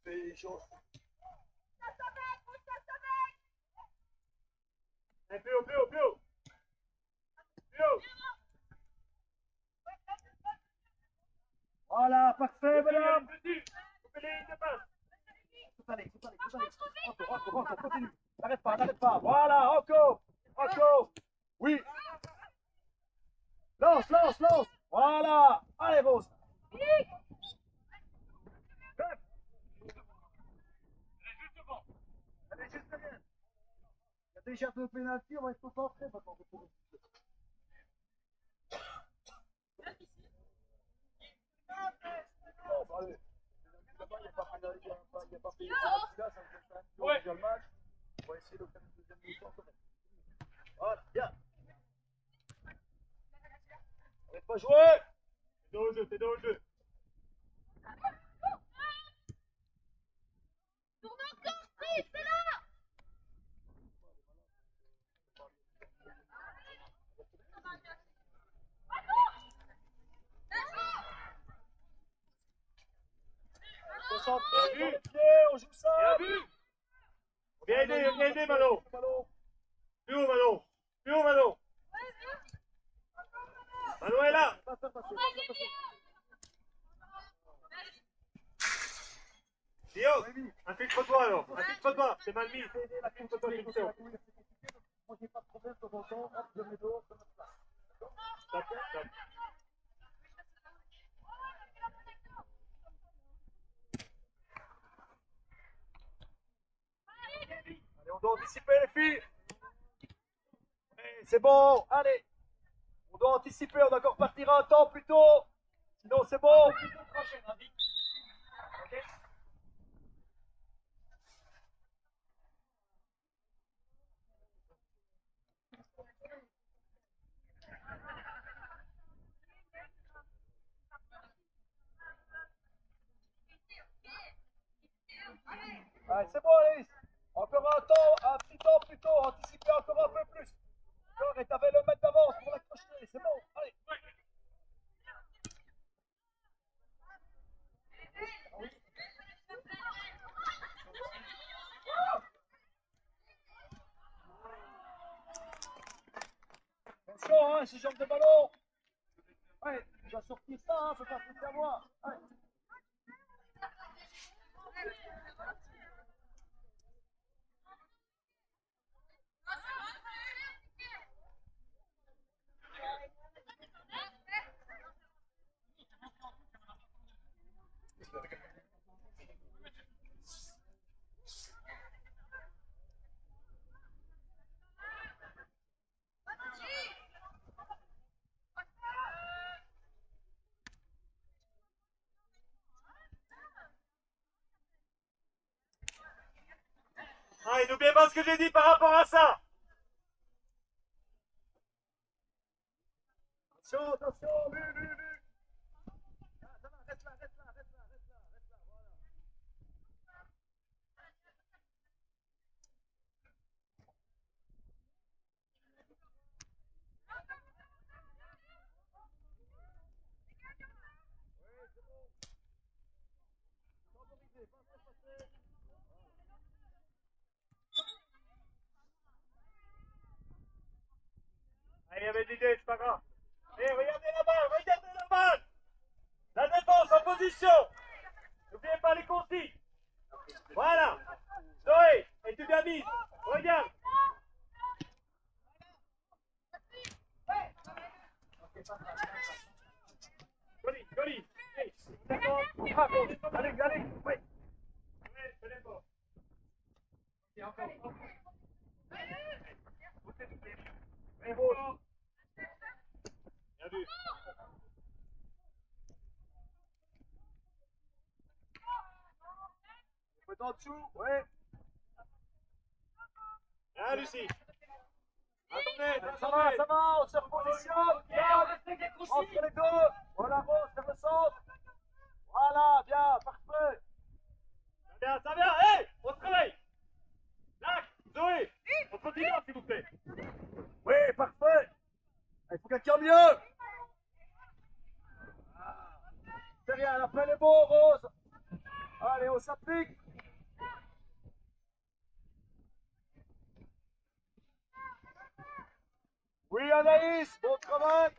fais chaud. Et plus haut, plus haut, plus haut. Plus haut. Voilà, parfait, madame. Petit, coupez les lignes de passe. Tout allez. Encore, continue. N'arrête pas. Voilà, encore. Oui. Lance. Voilà. Allez, Rose. Elle est juste derrière. Il y a déjà deux pénaltys, on va être concentré maintenant. Bon, bah, allez. Là-bas, il n'y a pas pénalty, il n'y a pas pénalty. Là, ça me fait un tour déjà le match. On va essayer de faire une deuxième mi-temps quand même. Voilà, bien. On va pas jouer. T'es dans le jeu. Concentré, on joue ça. Bien vu. Viens aider, Malo. Plus haut, Malo. Malo est là. Dio, infiltre-toi alors. Infiltre-toi. C'est mal mis. Infiltre-toi, c'est tout. Moi, j'ai pas de problème de temps en temps. Hop, je mets dehors, je mets place. Stop. Allez, on doit anticiper les filles. C'est bon, allez. On doit anticiper, on doit encore partir un temps plus tôt. Sinon, c'est bon. Okay. Allez, c'est bon, Alice. Encore un petit temps plus tôt. Anticiper encore un peu plus. Encore, et t'avais le mètre d'avance pour l'accrocher. C'est bon, allez. Attention, hein, ce genre de ballon. Ouais, tu dois sortir ça, hein, faut pas tout savoir. Allez. Ah, et n'oubliez pas ce que j'ai dit par rapport à ça. Attention, lui. Ah, ça va, reste là, voilà. Oui, c'est bon. Favoriser, passer. Allez, il y avait de l'idée, c'est pas grave. Et regardez la balle. La défense en position. N'oubliez pas les consignes. Voilà. Zoé, et tu bien mise. Regarde. Joli. Hey. Allez, oui. C'est bon. Et encore. Et Rose. Bien vu. On peut en dessous, ouais. Ah, Lucie. Attendez. Ça va, on se repositionne. Entre les deux. Voilà, Rose, vers le centre. Voilà, bien, parfait. Ça vient. Hey, on se réveille. Lac, Zoé, on continue, s'il vous plaît. Oui, parfait. Il faut quelqu'un mieux. C'est rien, après les beaux, Rose. Allez, on s'applique. Oui, Anaïs, bon travail.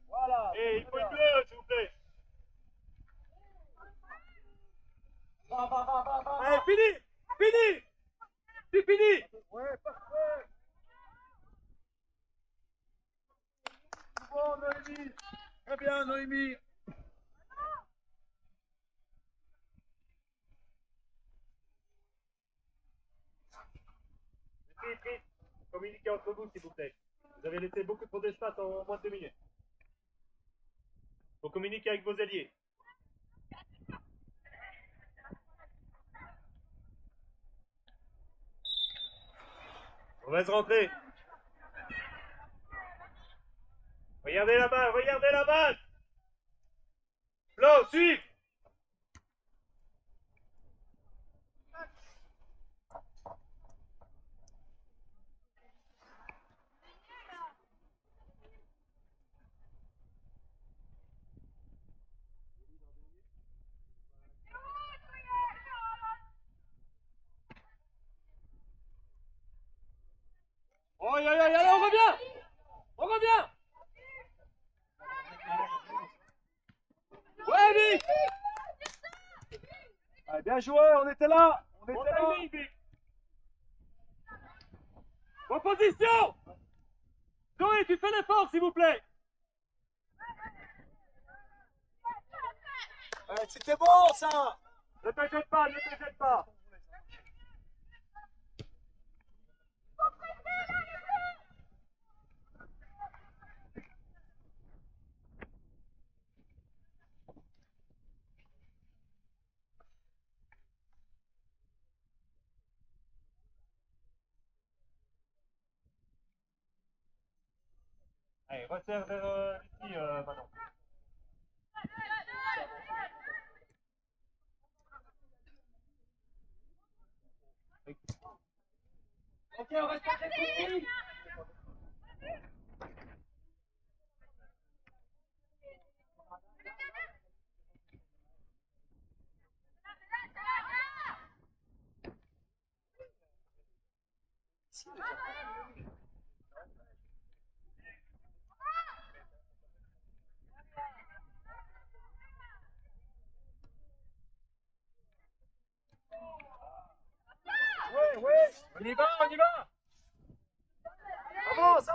Voilà. Et il faut une bleue, s'il vous plaît. Va. Allez, fini. Fini. C'est fini. Ouais, parfait. Bon, Noémie. Très bien, Noémie. Vite. Communiquez entre vous, s'il vous plaît. Vous avez laissé beaucoup trop d'espace en moins de 2 minutes. Faut communiquer avec vos alliés. Mauvaise rentrée. Regardez la balle. Flo, suive. Oh, allez, on revient. Ouais, Vic. Allez, bien joué, on était là. Bon timing, Vic. Reposition. Zoé, tu fais l'effort, s'il vous plaît. Allez, c'était bon, ça. Ne te jette pas. Allez, resserre vers ici, Manon. Ok, on reste à cette ici. Oui. On y va. Avance.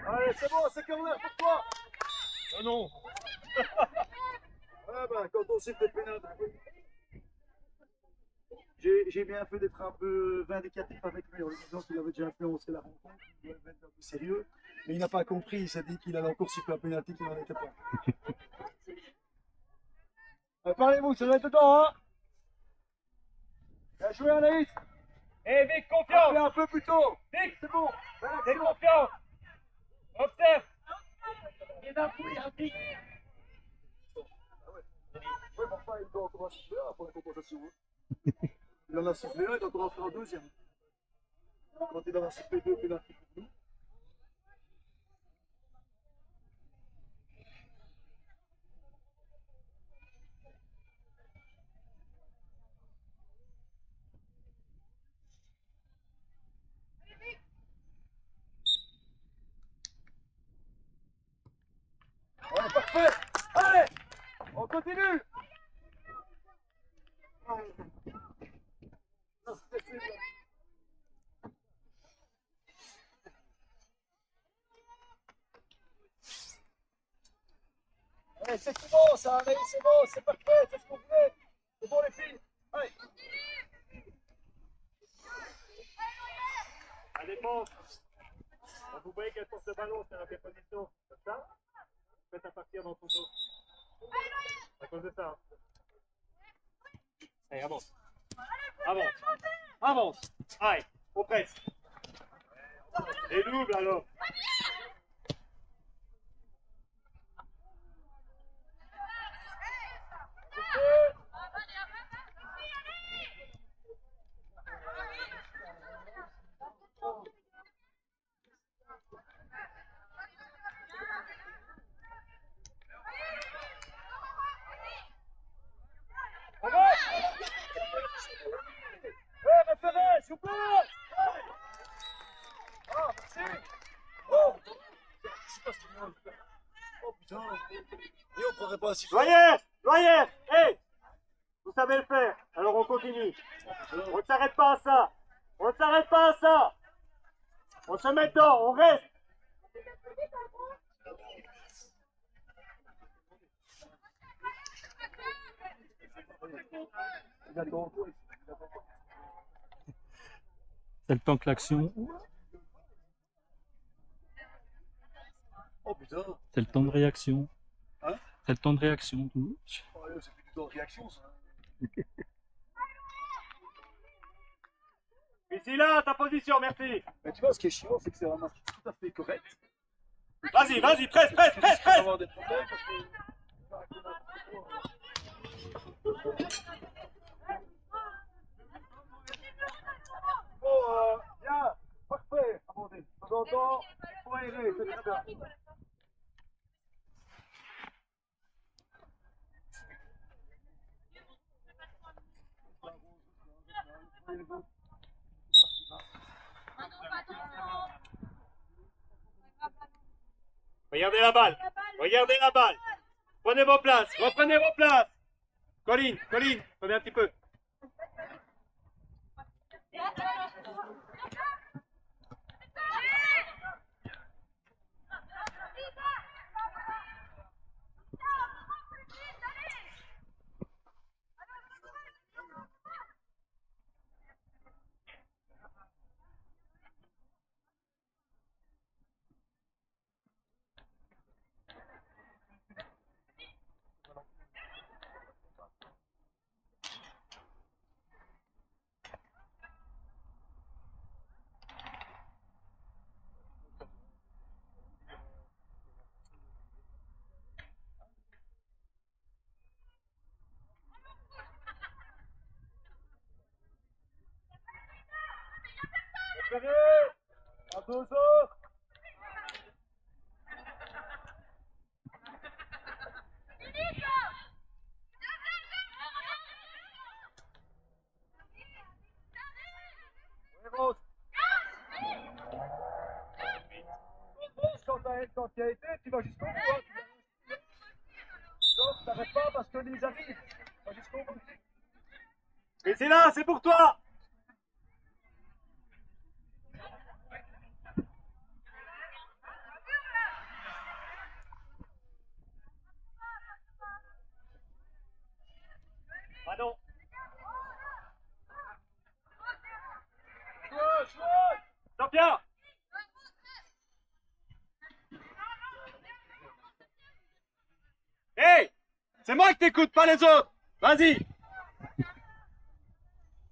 Allez, c'est bon, c'est corner pour toi. Non. Ah ben, quand on siffle des pénales, j'ai bien fait d'être un peu vindicatif avec lui en lui disant qu'il avait déjà influencé la rencontre, qu'il devait être un peu sérieux. Mais il n'a pas compris, il s'est dit qu'il allait encore siffler un pénalty qu'il n'en était pas. Parlez-vous, ça doit être dedans, hein. Bien joué, Anaïs. Eh, Vic, confiance. Appelez un peu plus tôt. Vic, C'est bon. fais confiance. Observe. Et d'un coup, il y a un pic. Ouais, mais enfin, il doit encore en siffler un pour la compensation. Hein. Il en a sifflé un, il doit encore en faire un deuxième. Quand il en a sifflé deux pénaltys pour nous. Ouais, parfait. Allez, on continue. Non, c'était plus, là. Allez, c'est tout bon, ça, Anaïs, c'est bon, c'est parfait, c'est ce qu'on voulait. C'est bon, les filles. Allez. La défense. Quand vous voyez qu'elle porte le ballon, c'est dans quelle position? Comme ça. Faites à partir dans son dos. À cause de ça. Hein. Allez, avance. Allez, on presse. Et double alors. Oh putain. Et on prendrait pas un sifflet. Loyer, hé, vous savez le faire, alors on continue. On ne s'arrête pas à ça. On ne s'arrête pas à ça. On se met dedans, on reste. C'est le temps que l'action. Oh putain. C'est le temps de réaction. Hein? C'est le temps de réaction. Oh, c'est plus du temps de réaction ça. Ici là, ta position, merci. Mais tu vois, ce qui est chiant, c'est que c'est un match tout à fait correct. Vas-y, presse. On va avoir des problèmes parce que. Oh, bien, parfait, Amandine. De temps en temps, il faut aérer, c'est très bien. Regardez la balle. Prenez vos places, reprenez vos places. Colline, prenez un petit peu. À 2 heures. Oui, Rose. Quand tu as été, tu vas jusqu'au bout. Hein. Donc, t'arrêtes pas parce que les arrivent. Tu vas jusqu'au bout. Et c'est là, c'est pour toi. Pardon. Sophia. Hey, c'est moi que t'écoutes, pas les autres. Vas-y.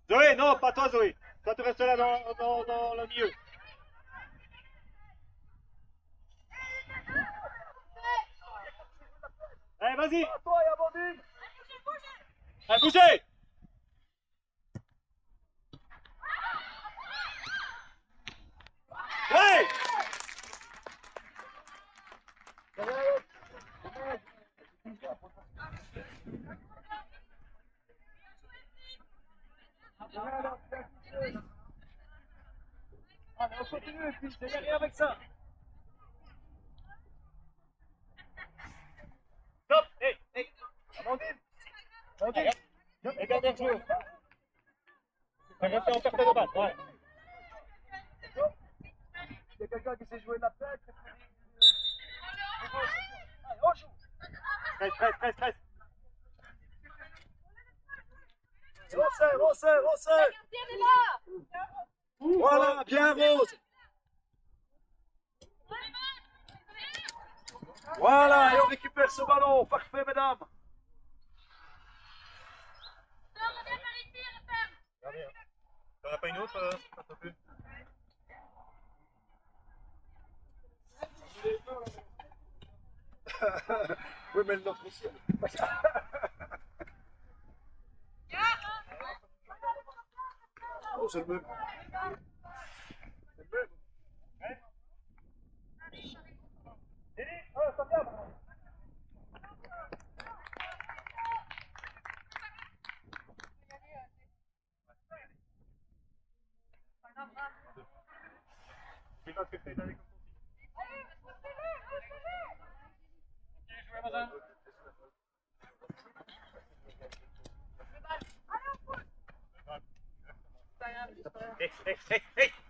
Zoé, non, pas toi, Zoé. Toi, tu restes là dans le milieu. Allez, vas-y. À toi et Amandine. Allez, bougez. Ouais. Allez, on continue, puis il n'y a rien avec ça. Stop. Hey. Amandine. Et dernier joueur. Restez en personne de balle. Ouais. Il y a quelqu'un qui sait jouer de la tête. Allez, on joue. Presse. On serre. Voilà, bien Rose. Voilà, et on récupère ce ballon. Parfait, mesdames. T'en as pas une autre, un peu plus. Oui, mais le nôtre aussi. Oh, c'est le même. C'est pas ce que c'est avec.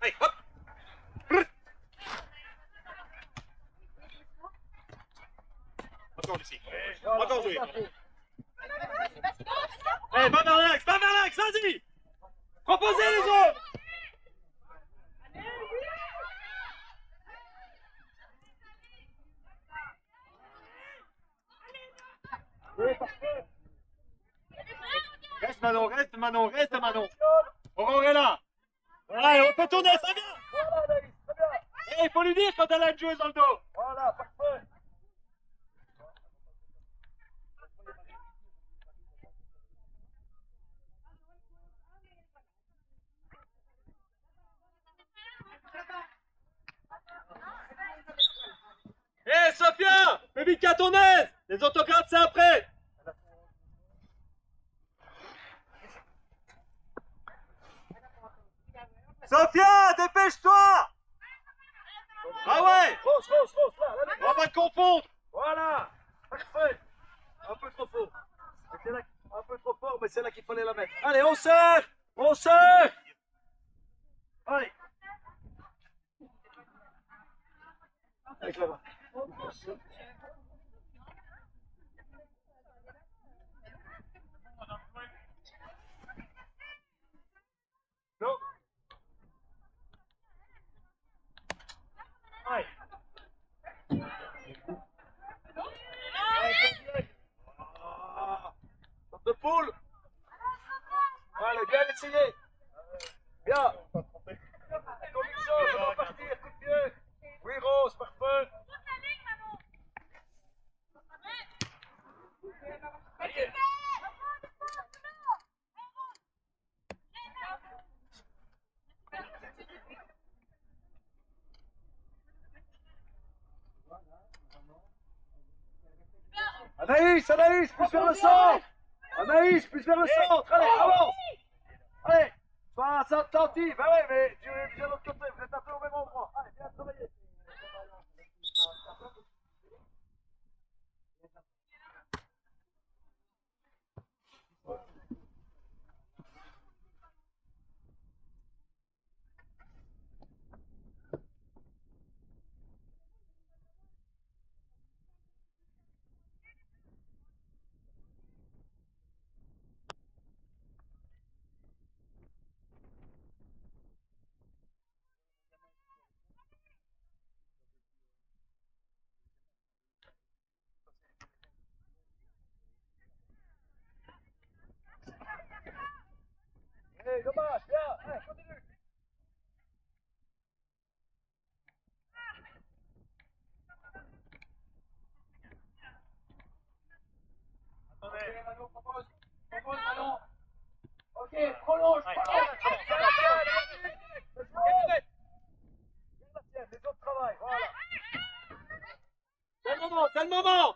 Hey, hop. Encore Lucie. Encore Zoé. Hey, va vers l'axe, vas-y. Proposez les autres. Reste Manon. Aurore est là. Allez, on peut tourner, ça vient. Voilà, Anaïs, très bien. Et il faut lui dire quand elle a une joueuse dans le dos. Voilà, parfait. Hé, Sophia, fais vite qu'à ton aise. Les autographes, c'est après. Sophia, dépêche-toi. Ah ouais, Rose, là, on va te confondre. voilà, parfait. Un peu trop fort. Un peu trop fort, mais c'est là qu'il fallait la mettre. Allez, on serre. Allez. Avec là-bas. Non. Allez. Sorte de poule. Allez, bien essayé. Bien. Conviction, ça va partir, coup de pied. Oui, Rose, parfait. Allez. Anaïs, plus vers le centre. Anaïs, plus vers le centre. Allez, avance. Allez, sois attentif. Ah ouais, mais tu es bien de l'autre côté. Vous êtes un peu au même endroit. Allez, bien travaillé. Hey, dommage, bien. Allez, continue. Attendez, Manon, propose Manon. Ok, prolonge. Les autres travaillent, voilà. C'est le moment.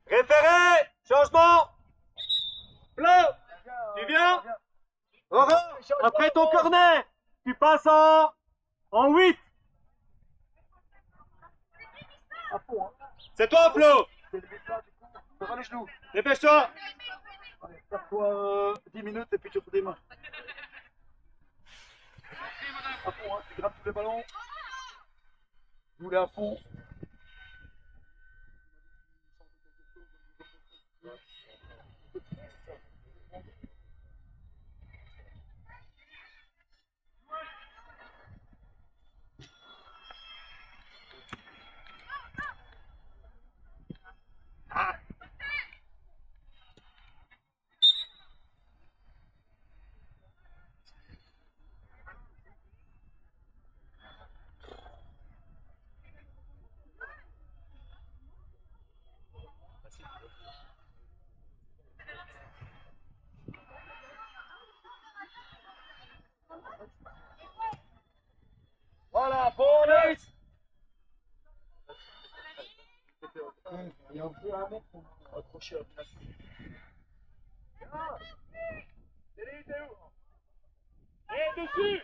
Référé, changement. Bleu, tu viens. Aurore, après ton cornet, tu passes en 8. À fond, hein. C'est toi, Flo. C'est le but là, du coup. Ça va les genoux. Dépêche-toi. Allez, tape-toi 10 minutes et puis tu redémarres. À fond, hein. Tu grappes tous les ballons. Joue-les à fond. Voilà, bon, Anaïs. Il y a un peu à mettre pour accrocher à la place. Denis, t'es où? Et dessus.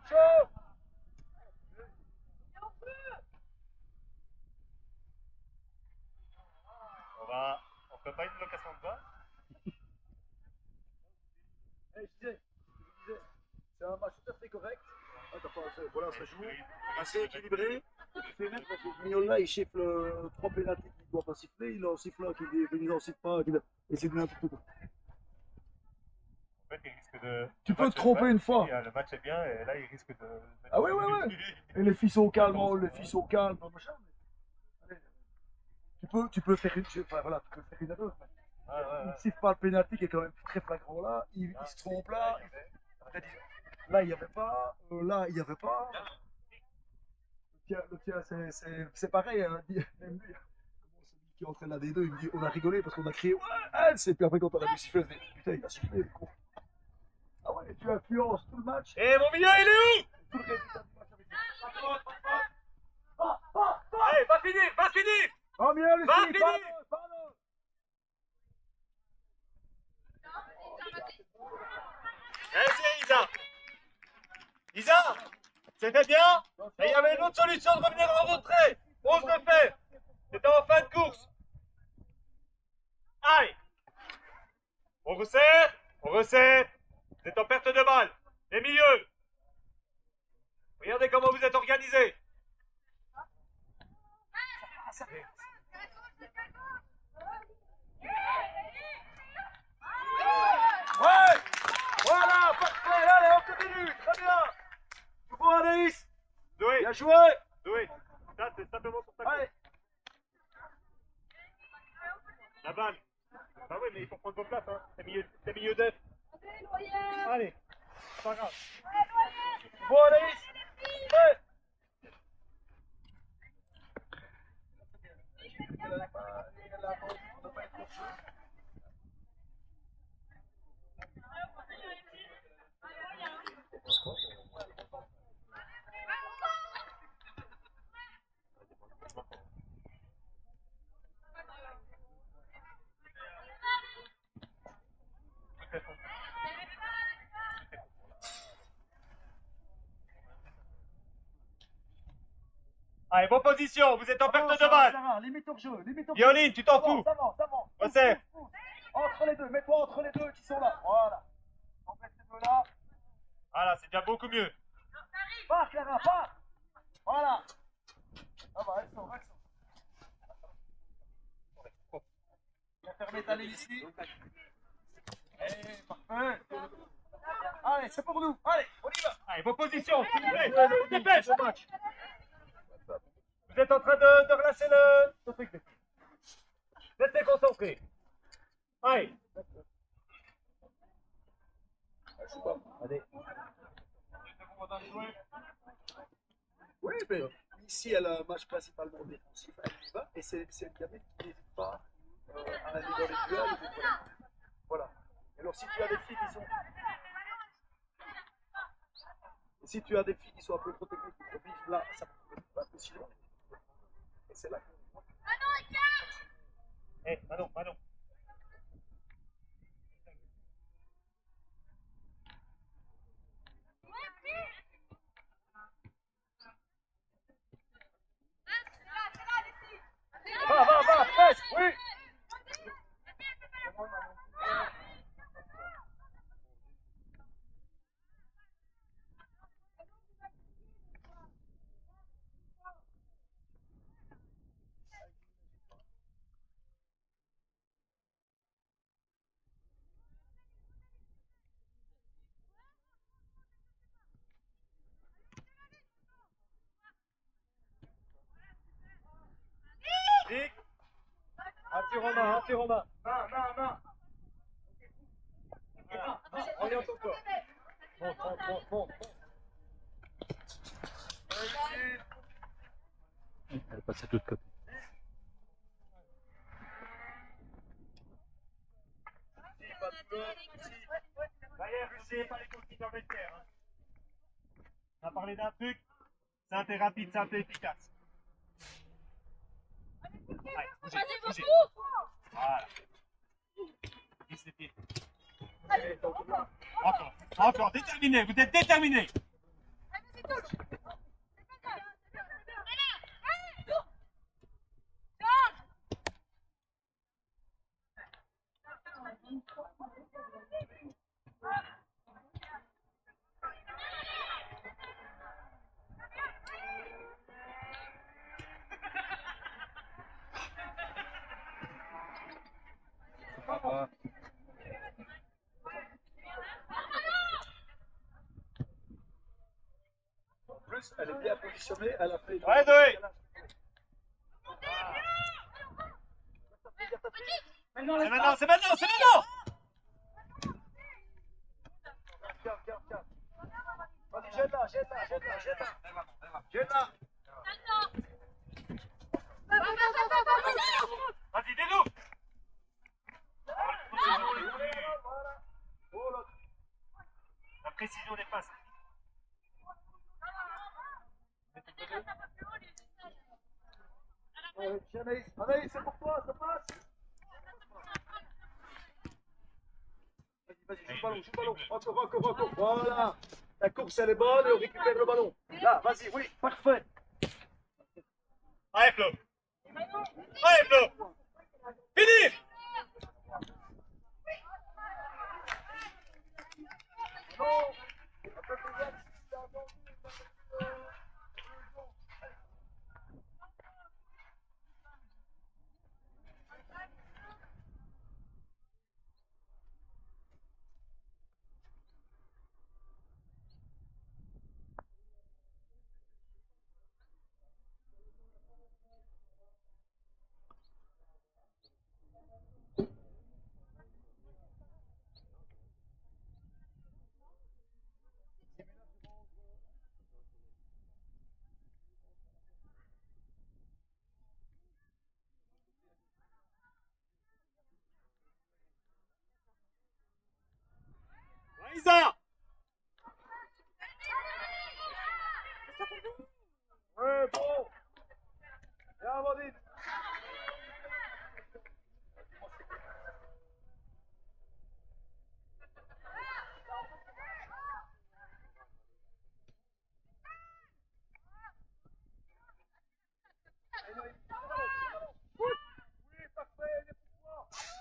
Chaud. On fait pas une location de bas? C'est un match tout à fait correct. Voilà, ça joue. Assez équilibré. Mignola, il siffle 3 pénaltys qu'il ne doit pas siffler. Il en siffle un qui n'en siffle pas. Et c'est de n'importe quoi. En fait, il risque de. Tu peux te tromper une fois. Le match est bien et là, il risque de. Ah ouais. Et les filles sont calmes, machin. Allez. Tu peux faire une. Enfin voilà, tu peux faire une erreur. Il ne siffle pas le pénalty qui est quand même très flagrant là. Il se trompe là. Là, il n'y avait pas. Là, il n'y avait pas. Le tien c'est pareil. Hein, même lui, qui entraîne la D2, il me dit on a rigolé parce qu'on a crié ouais, Hans. Et puis après, quand on a vu siffler, on se dit putain, il a sifflé, le con. Ah ouais, tu influences tout le match. Et mon milieu, il est où? Tout le résultat du match avec lui. Allez, va finir, va finir. Oh, mieux, les Va filles, finir. pas-le. Vas-y, Isa. Isa, c'était bien. Et il y avait une autre solution de revenir en retrait. Ose le faire. C'était en fin de course. Allez. On resserre. On resserre. Vous êtes en perte de balle. Les milieux. Regardez comment vous êtes organisés. Ouais. Voilà, parfait. Allez, on continue. Très bien. Tu vois, Anaïs. Zoé. Bien joué. Zoé. Ça, c'est simplement pour ça. Allez. La balle. Bah oui, mais il faut prendre vos places. Hein. C'est milieu d'œuf. Allez. C'est pas grave. Bon, Anaïs. Ouais. Allez, bonne position. Vous êtes en perte de balle. Sarah, limite au jeu. Violine, tu t'en fous. Ça va. Resserre. Entre les deux, mets-toi entre les deux qui sont là. Voilà. Complète ces deux-là. Voilà, c'est déjà beaucoup mieux. Pars, Clara, pars. Voilà. Ça va, elles sont. Viens fermer ta ligne ici. Eh, parfait. Allez, c'est pour nous. Allez, on y va. Allez, bonne position. S'il vous plaît. Dépêche. Vous êtes en train de relâcher le truc. Restez concentrés. Allez. Allez. Oui, mais ici, elle a un match principalement défensif. Elle y va. Et c'est une gamine qui n'hésite pas à aller dans les duels. Voilà. Et alors, si tu as des filles qui sont. Et si tu as des filles qui sont un peu trop techniques, qui te vivent là, ça peut être un peu si loin. Et c'est là que. Eh, Manon. Va, presse, oui. Dick. Anti-Romain. Non. Oriente-toi. Monte. Elle passe de l'autre côté. D'ailleurs, essayez pas les consignes dans le vestiaire. Hein. On a parlé d'un truc, simple et rapide, simple et efficace. Allez, bougez, bougez. Voilà. Glisse les pieds. Encore, déterminé, vous êtes déterminé. En plus, elle est bien positionnée, elle a fait. Ouais, Zoé. C'est maintenant. Tiens. Vas-y, jette-la. Jette-la. Vas-y, déloupe. La précision des passes. Anaïs, c'est pour toi, ça passe. Vas-y, joue le ballon. Encore. Voilà. La course, elle est bonne et on récupère le ballon. Là, vas-y, oui, parfait. Allez, Flo. Fini. Isa. Ouais, bon. Viens, Amandine. Oui, parfait, il est pour toi.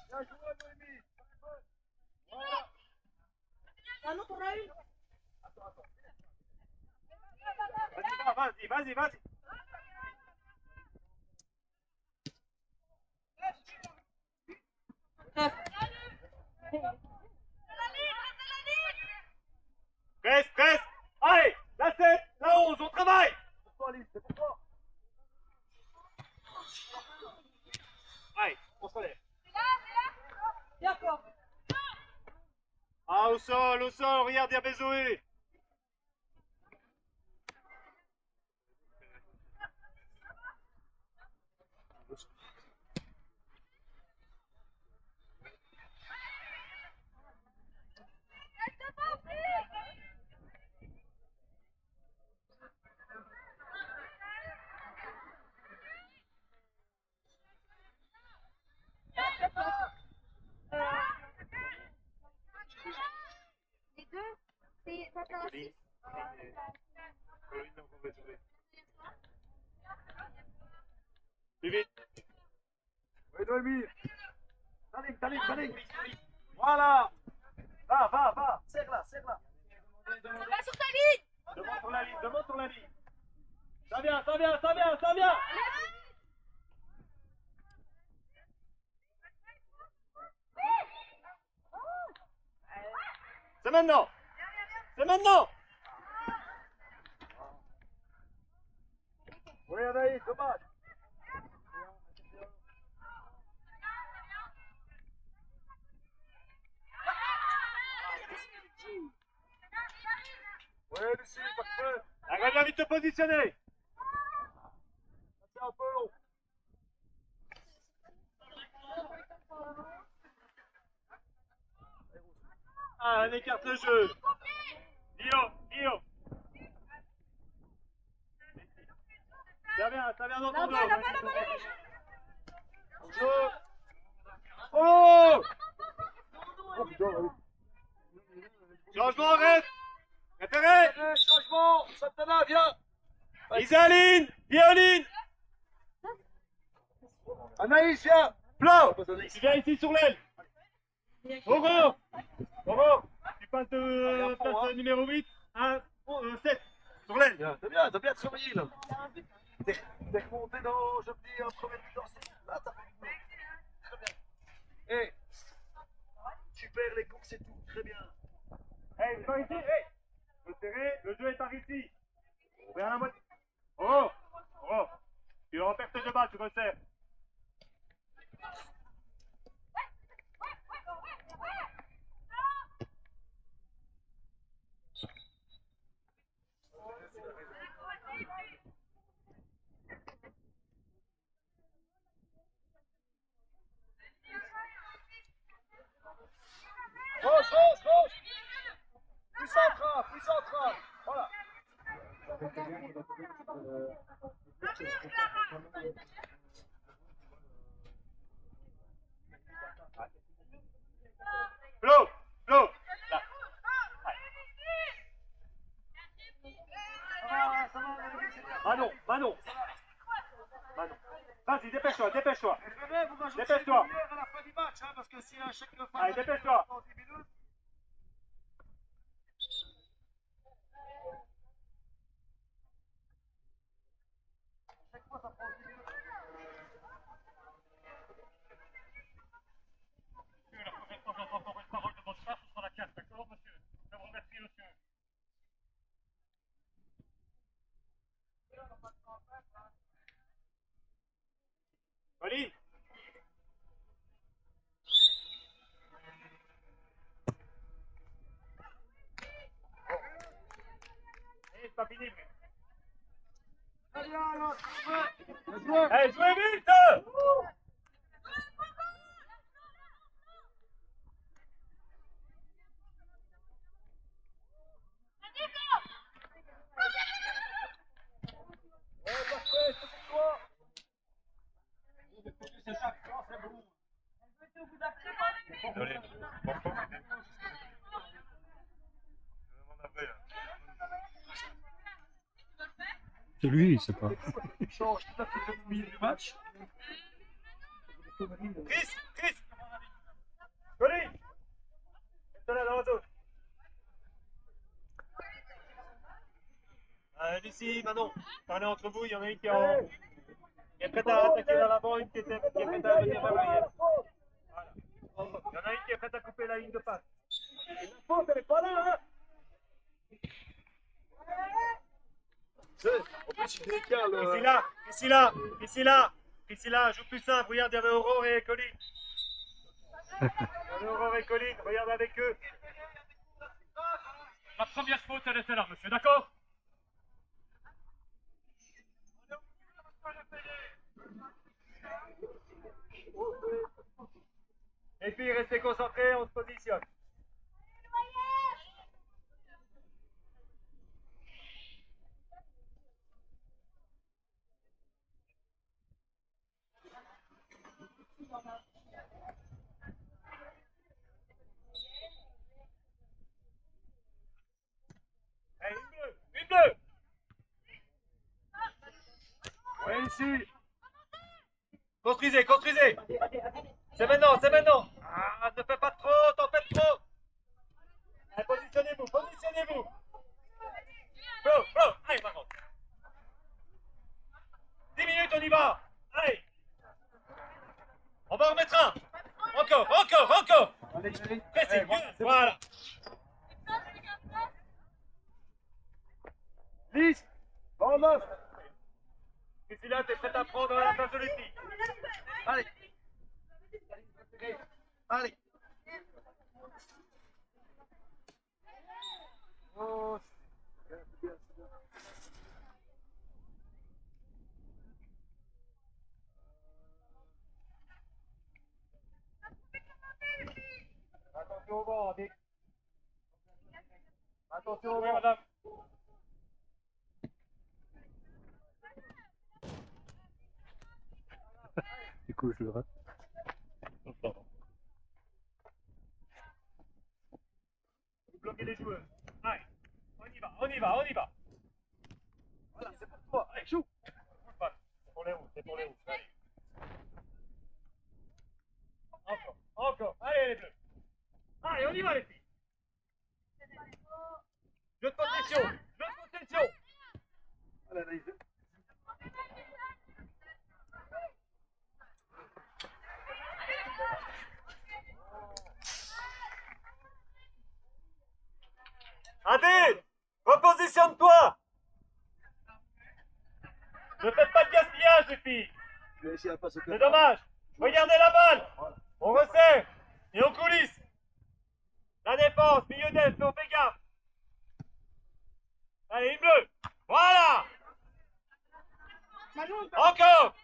Bien joué, Noémie. Voilà. Vas-y. Presse. Allez, la 7, la 11, on travaille. C'est pour toi, Lise, c'est pour toi. Allez, on se relève. D'accord. Ah, au sol, regarde, il y avait Zoé. Les deux, c'est ça t'a aussi. Plus vite. Oui, Noémie. Salim. Voilà. Va. Serre-la. Va sur ta ligne. Demande sur la ligne. Ça vient. C'est maintenant. Oui, Anaïs, dommage. Oui, Lucie, parfait. Arrête bien vite te positionner. C'est un peu long. Ah, on écarte le jeu. Guillaume. Ça vient dans ton dos. Bonjour. Oh! Changement, arrête. Référé. Changement, Santana, viens. Isaline, Violine. Anaïs, viens. Flo, tu viens ici sur l'aile. Oro, tu passes de place numéro 8 à 7 sur l'aile. T'as bien surveillé là. T'es remonté dans, je me dis, un premier temps. Là, t'as fait du boulot. Très bien. Hé, tu perds les courses et tout, très bien. Hey, c'est par ici, hey. Le serré, le jeu est par ici. Vers la moitié. Oh, tu es en perte de balle, tu resserres. Gauche. Plus central. Voilà. Flo, là. Manon. Vas-y, dépêche-toi. Dépêche-toi. À la fin du match, hein, parce que si un chèque de fin. Allez, dépêche-toi. Dans 10 minutes. Chaque fois, ça prend 10 minutes. La prochaine fois que j'entends encore une parole de votre part, ce sera la 4, d'accord, monsieur? Je vous remercie, monsieur. Pauline. C'est pas fini. Allez, alors, Hey, jouez vite! parfait, c'est pour toi. Désolé. C'est lui, c'est pas. Il change tout à fait le milieu du match. Chris. Pauline. Reste là dans la zone. Lucie, Manon, parlez entre vous, il y en a une qui est prête à attaquer vers l'avant, une qui est prête à venir vers l'arrière. Voilà. Il y en a une qui est prête à couper la ligne de passe. Et la faute, elle n'est pas là, hein. En plus, il décale. Priscilla, joue plus simple. Regarde, il y avait Aurore et Colline. Regarde avec eux. La première faute, elle était là, monsieur, d'accord? Et puis, restez concentrés, on se positionne. Allez, une bleue. Ouais, ici. Construisez. C'est maintenant. Ah, ne fais pas trop, t'en fais trop. Allez, positionnez-vous. Flo, allez, par contre. 10 minutes, on y va. Allez. On va en remettre un. Encore. Pressing, voilà. Lise. En neuf. Priscilla, t'es prête à prendre la place de Lucie. Allez. Oh, c'est bien. Attention au vent, avec Attention, oui, madame. Du coup, je le rate. Vous bloquez les joueurs. Allez, on y va, on y va, on y va. Voilà, c'est pour toi. Allez, joue. C'est pour les roues, c'est pour les roues. Allez. Encore, encore. Allez, les bleus. Allez, on y va, les filles. Jeu de possession, jeu de possession. Allez, allez. Adé, repositionne-toi. Ne faites pas de gaspillage, les filles. Je vais essayer de passer. C'est dommage. Regardez la balle. On resserre. Et on coulisse. La défense, milieu d'aile, on fait gaffe. Allez, une bleue. Voilà. Encore.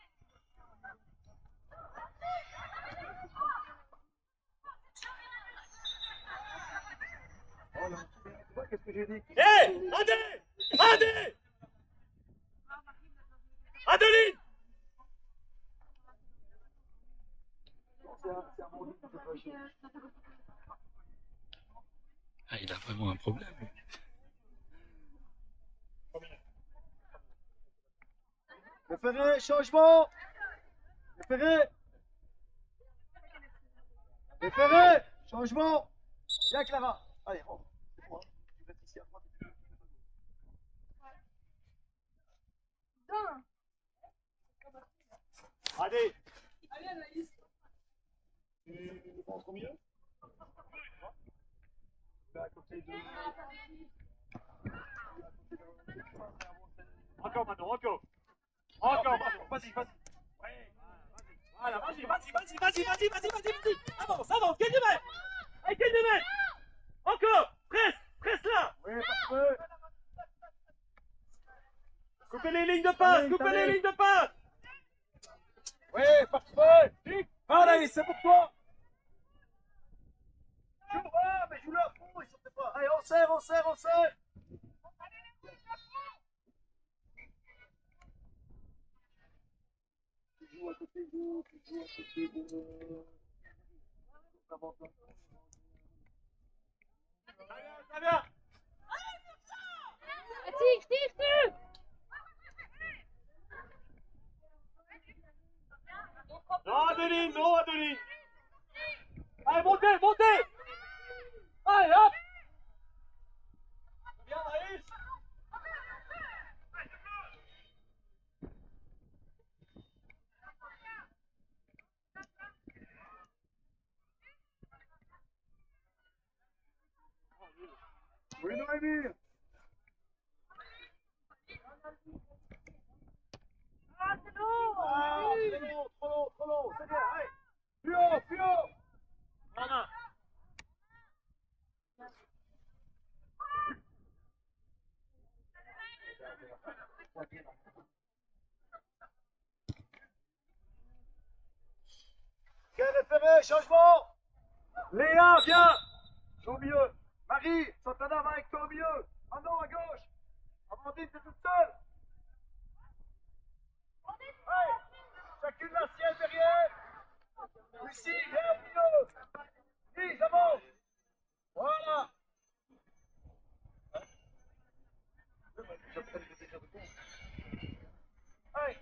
Oh non, tu vois qu'est-ce que j'ai dit? Hé, Adé. Adé. Adeline. C'est un bon livre, c'est pas chier. Ah, il a vraiment un problème. Le Ferré, changement. Le Ferré. Le Ferré, changement. Viens, Clara. Allez, rentre. C'est moi. Tu vas ici à droite. Adé. Allez, Anaïs. Tu penses combien? À côté de... Encore, Manon, encore. Encore, Manon. Vas-y, vas-y. Ouais, voilà, vas-y. Avance, avance, gagne du mètre. Allez, gagne du mètre. Encore, presse là. Oui, parfait. Coupez les lignes de passe, Allez, coupez allez. les lignes de passe. Oui, parfait. Allez, c'est pour toi. Joue, ah, mais joue-le à fond, ils sortent pas. Allez, on serre, on serre, on serre. Tu joues à côté de... Tu joues à côté de... Très bien. Tire. Non, Adeline, non, Adeline. Allez, montez. Allez, hop. Bien, Maïs. Oui, Noémie. Ah, c'est long. Ah, trop long, c'est bien, allez. Plus haut. Maman. Quel référé, changement. Léa, viens. Joue au milieu. Marie, Santana va avec toi au milieu. Manon à gauche. Amandine, t'es toute seule. Allez, chacune la sienne derrière. Lucie, viens au milieu. Lise, avance. Voilà. Allez.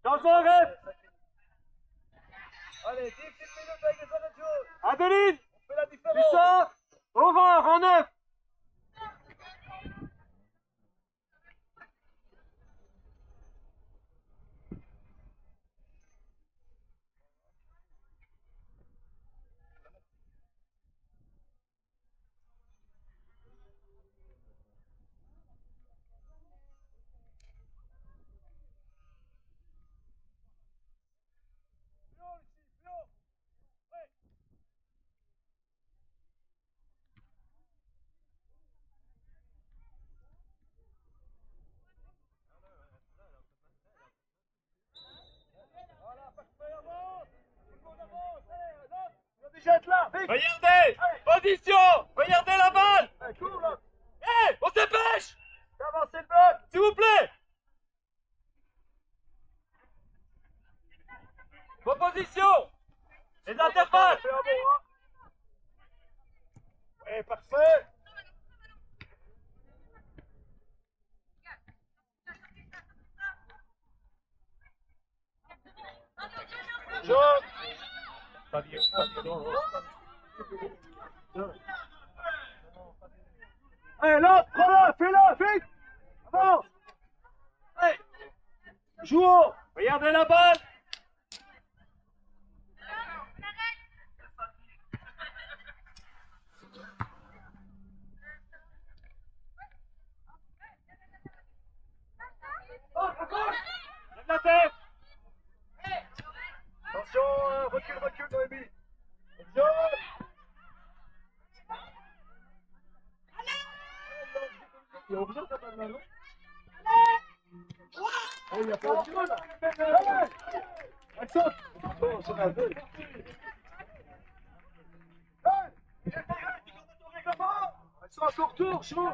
Changement, ref. Allez, 10 petites minutes avec les autres joueurs. Adeline. On fait la différence. Tu sors. Au vent, en neuf. Regardez! Position! Regardez la balle! Hé! On se dépêche! Avancez le ball. S'il vous plaît! Proposition! Les intervalles! Eh, parfait. Jaune. Pas bien, Allez, là, prends-la, fais-la, vite. Avance. Allez. Joue haut. Regardez la balle! Lève la tête! Attention, recule, Noémie. Jaune. Il y a obligé de taper là, non? Oh, il y a pas de jaune, là. Allez. Elle saute. Oh, c'est la veille. Hey. Elles sont à son retour, chaud.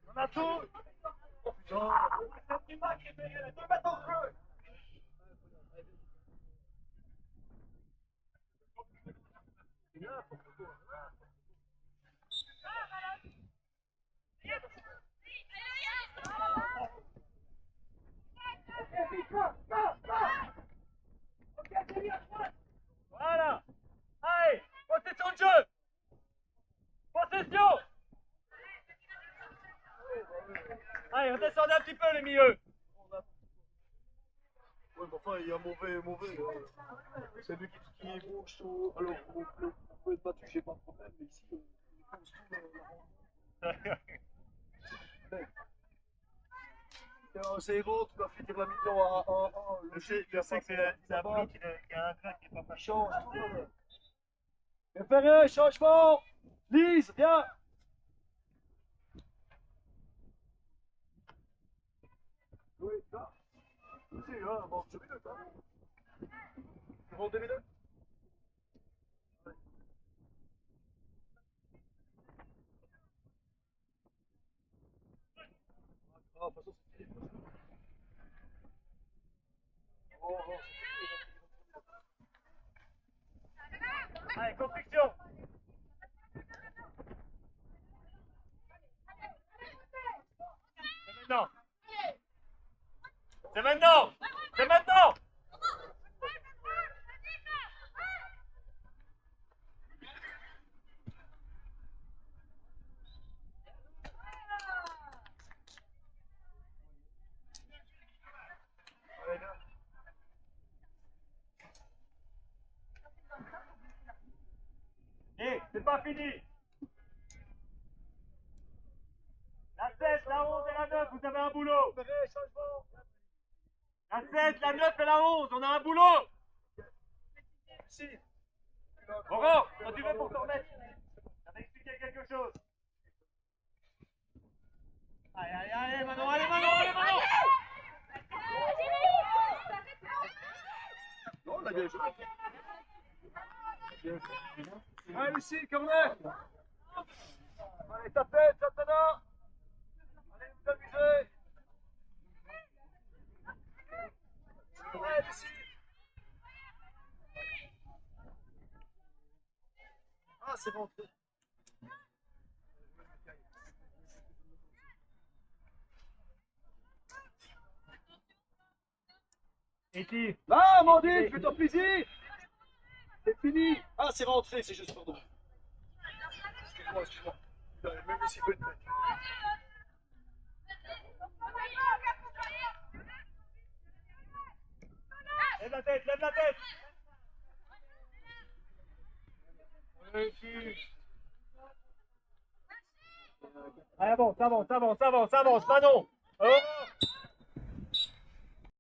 On a tout. Oh putain. C'est du match, les 2 mètres en jeu. Voilà! Allez! Possession de jeu! Possession! Allez, redescendez un petit peu les milieux! Ouais, mais enfin, il y a mauvais. C'est lui qui bouge tout. Alors, on peut être battu, j'ai pas de problème, mais ici, il bouge tout. C'est Héros, tu vas finir la mi-temps à 1-1. Je sais que c'est un boulot qui a un crack qui est pas facile. Change tout. Préféré, changement. Lise, viens. Oui, là. Si, hein, bon, 2 minutes, hein. Tu vends 2 minutes? Ah, de toute façon, c'est fini. Oh, c'est fini. Allez, construction! C'est maintenant! C'est maintenant! C'est maintenant! Allez, viens. Et c'est pas fini! La 7, la 11 et la 9, vous avez un boulot! Préféré, changement. La 7, la 9 et la 11, on a un boulot! Si. Laurent, quand tu veux pour te remettre, ça va expliquer quelque chose. Allez, Manon, allez, Manon! Non, la bien joué. Allez, Lucie, corner. Allez, ta tête, Satana. Allez, vous amusez. Allez, Lucie. Ah, c'est rentré. Et qui? Là, Amandine, fais-toi plaisir. C'est fini. Ah, c'est rentré, c'est juste, pardon. Excuse-moi. Même ici, peut être. Lève la tête, lève la tête! Allez, avance, Manon!